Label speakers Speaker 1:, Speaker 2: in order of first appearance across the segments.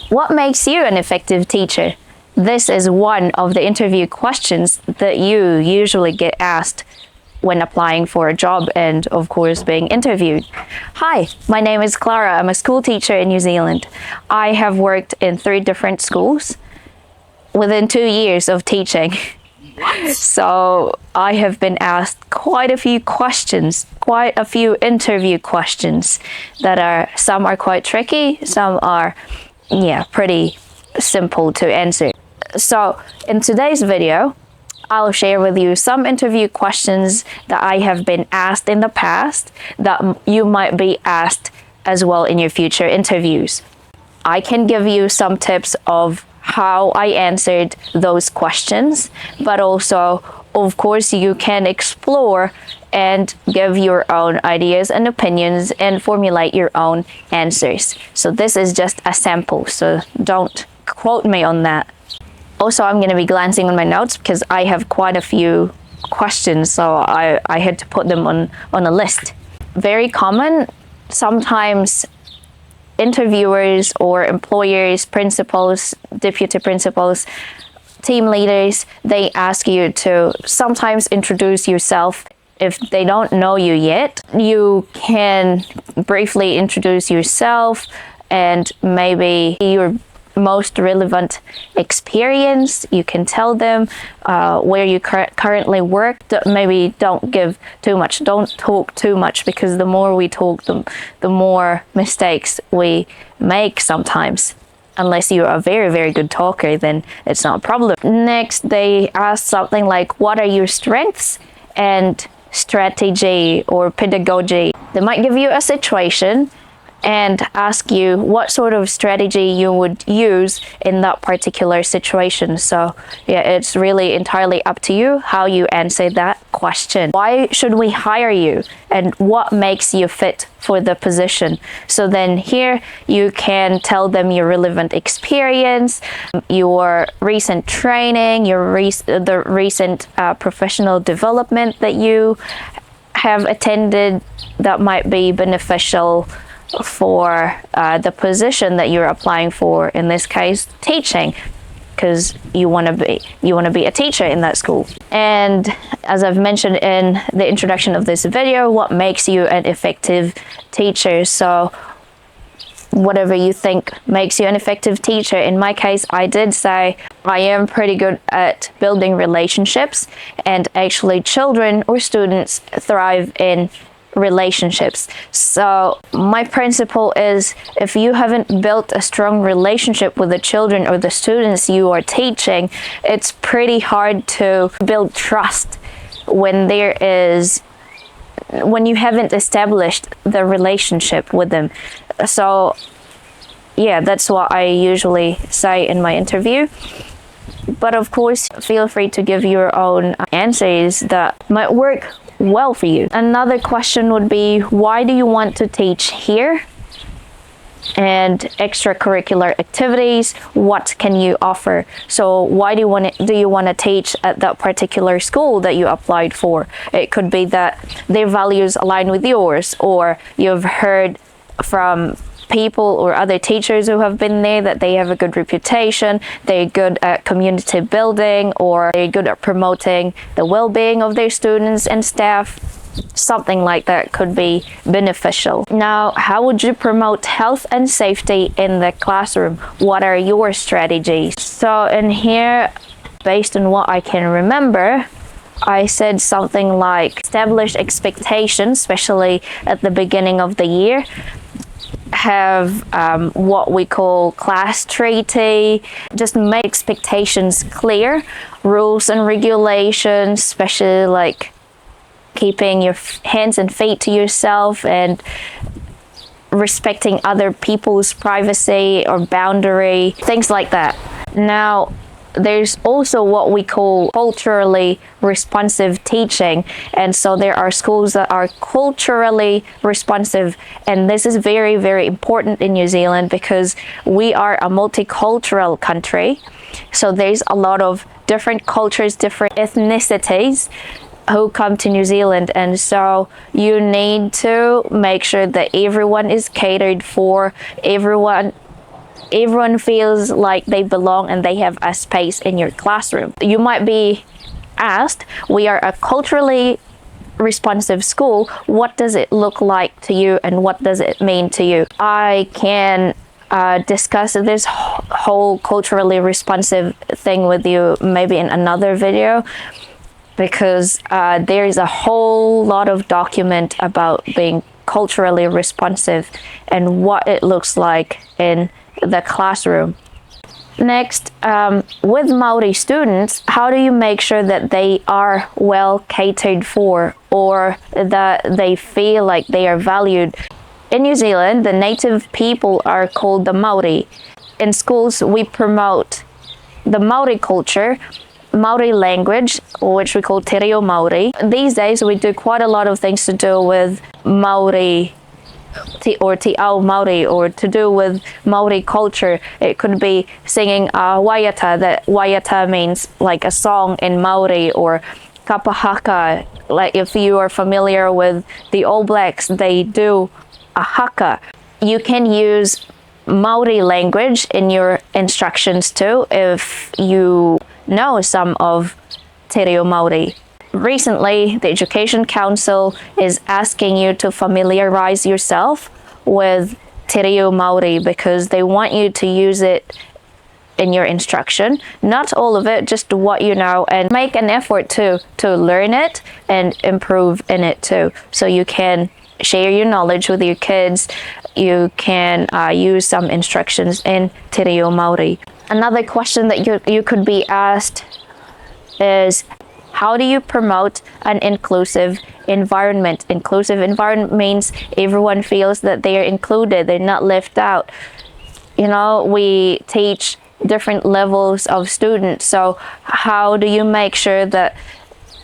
Speaker 1: What makes you an effective teacher? This is one of the interview questions that you usually get asked when applying for a job and, of course, being interviewed. Hi, my name is Clara. I'm a school teacher in New Zealand. I have worked in 3 different schools within 2 years of teaching. So I have been asked quite a few questions, quite a few interview questions some are quite tricky, some are, pretty simple to answer. So in today's video, I'll share with you some interview questions that I have been asked in the past that you might be asked as well in your future interviews. I can give you some tips of how I answered those questions, but also, of course, you can explore and give your own ideas and opinions and formulate your own answers. So this is just a sample, so don't quote me on that. Also, I'm going to be glancing on my notes because I have quite a few questions, so I had to put them on a list. Very common, sometimes interviewers or employers, principals, deputy principals, team leaders, they ask you to sometimes introduce yourself. If they don't know you yet, you can briefly introduce yourself and maybe your most relevant experience. You can tell them where you currently work. Maybe don't talk too much, because the more we talk, the more mistakes we make sometimes. Unless you're a very, very good talker, then it's not a problem. Next, they ask something like, what are your strengths and strategy or pedagogy? They might give you a situation and ask you what sort of strategy you would use in that particular situation. So it's really entirely up to you how you answer that question. Why should we hire you and what makes you fit for the position? So then here you can tell them your relevant experience, your recent training, the recent professional development that you have attended that might be beneficial for the position that you're applying for, in this case teaching, because you want to be a teacher in that school. And as I've mentioned in the introduction of this video, what makes you an effective teacher? So whatever you think makes you an effective teacher. In my case, I did say I am pretty good at building relationships, and actually children or students thrive in relationships. So my principle is, if you haven't built a strong relationship with the children or the students you are teaching, it's pretty hard to build trust when you haven't established the relationship with them. So that's what I usually say in my interview. But of course, feel free to give your own answers that might work well for you. Another question would be, why do you want to teach here? And extracurricular activities, what can you offer? So why do you want to teach at that particular school that you applied for? It could be that their values align with yours, or you've heard from people or other teachers who have been there that they have a good reputation, they're good at community building, or they're good at promoting the well-being of their students and staff. Something like that could be beneficial. Now, how would you promote health and safety in the classroom? What are your strategies? So in here, based on what I can remember, I said something like establish expectations, especially at the beginning of the year. Have what we call class treaty, just make expectations clear, rules and regulations, especially like keeping your hands and feet to yourself and respecting other people's privacy or boundary, things like that. Now, there's also what we call culturally responsive teaching, and so there are schools that are culturally responsive, and this is very, very important in New Zealand because we are a multicultural country. So there's a lot of different cultures, different ethnicities who come to New Zealand, and so you need to make sure that everyone is catered for, everyone everyone feels like they belong and they have a space in your classroom. You might be asked, we are a culturally responsive school. What does it look like to you and what does it mean to you? I can discuss this whole culturally responsive thing with you maybe in another video, because there is a whole lot of document about being culturally responsive and what it looks like in the classroom. Next, with Maori students, how do you make sure that they are well catered for or that they feel like they are valued? In New Zealand, the native people are called the Maori. In schools, we promote the Maori culture, Maori language, which we call te reo Maori. These days, we do quite a lot of things to do with Maori or te ao Maori, or to do with Maori culture. It could be singing waiata. That waiata means like a song in Maori, or kapahaka. Like if you are familiar with the All Blacks, they do a haka. You can use Maori language in your instructions too if you know some of te reo Maori. Recently, the Education Council is asking you to familiarize yourself with te reo Maori because they want you to use it in your instruction. Not all of it, just what you know, and make an effort to learn it and improve in it too. So you can share your knowledge with your kids. You can use some instructions in te reo Maori. Another question that you could be asked is, how do you promote an inclusive environment? Inclusive environment means everyone feels that they are included, they're not left out. You know, we teach different levels of students, so how do you make sure that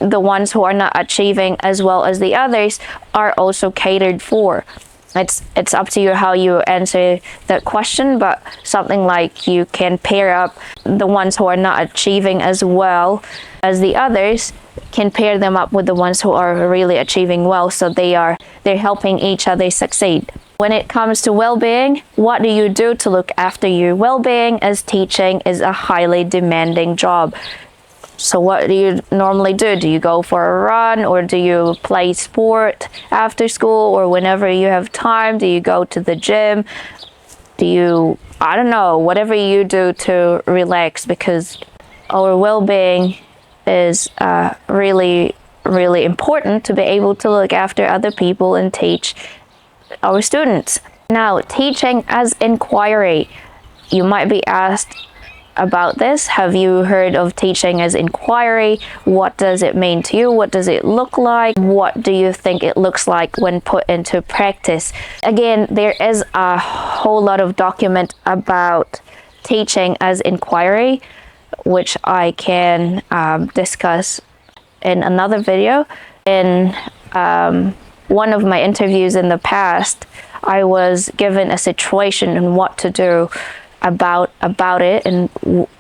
Speaker 1: the ones who are not achieving as well as the others are also catered for? It's up to you how you answer that question, but something like you can pair up the ones who are not achieving as well as the others, can pair them up with the ones who are really achieving well, so they're helping each other succeed. When it comes to well-being, what do you do to look after your well-being? As teaching is a highly demanding job. So what do you normally do? Do you go for a run, or do you play sport after school, or whenever you have time? Do you go to the gym? Do you, I don't know, whatever you do to relax, because our well-being is really, really important to be able to look after other people and teach our students. Now, teaching as inquiry. You might be asked about this. Have you heard of teaching as inquiry? What does it mean to you? What does it look like? What do you think it looks like when put into practice? Again, there is a whole lot of document about teaching as inquiry, which I can discuss in another video. In one of my interviews in the past, I was given a situation and what to do about it, and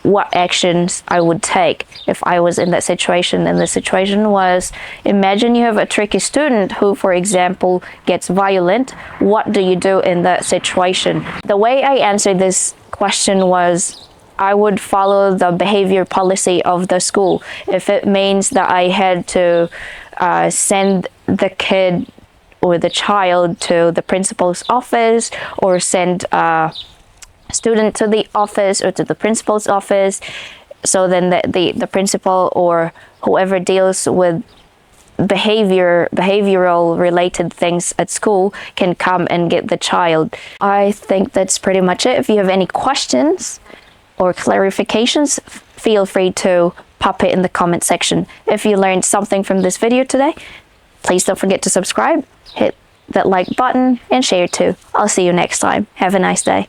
Speaker 1: what actions I would take if I was in that situation. And the situation was, imagine you have a tricky student who, for example, gets violent. What do you do in that situation? The way I answered this question was, I would follow the behavior policy of the school. If it means that I had to send the kid or the child to the principal's office, or send student to the office or to the principal's office, so then the principal or whoever deals with behavioral related things at school can come and get the child. I think that's pretty much it. If you have any questions or clarifications, feel free to pop it in the comment section. If you learned something from this video today, please don't forget to subscribe, hit that like button, and share too. I'll see you next time. Have a nice day.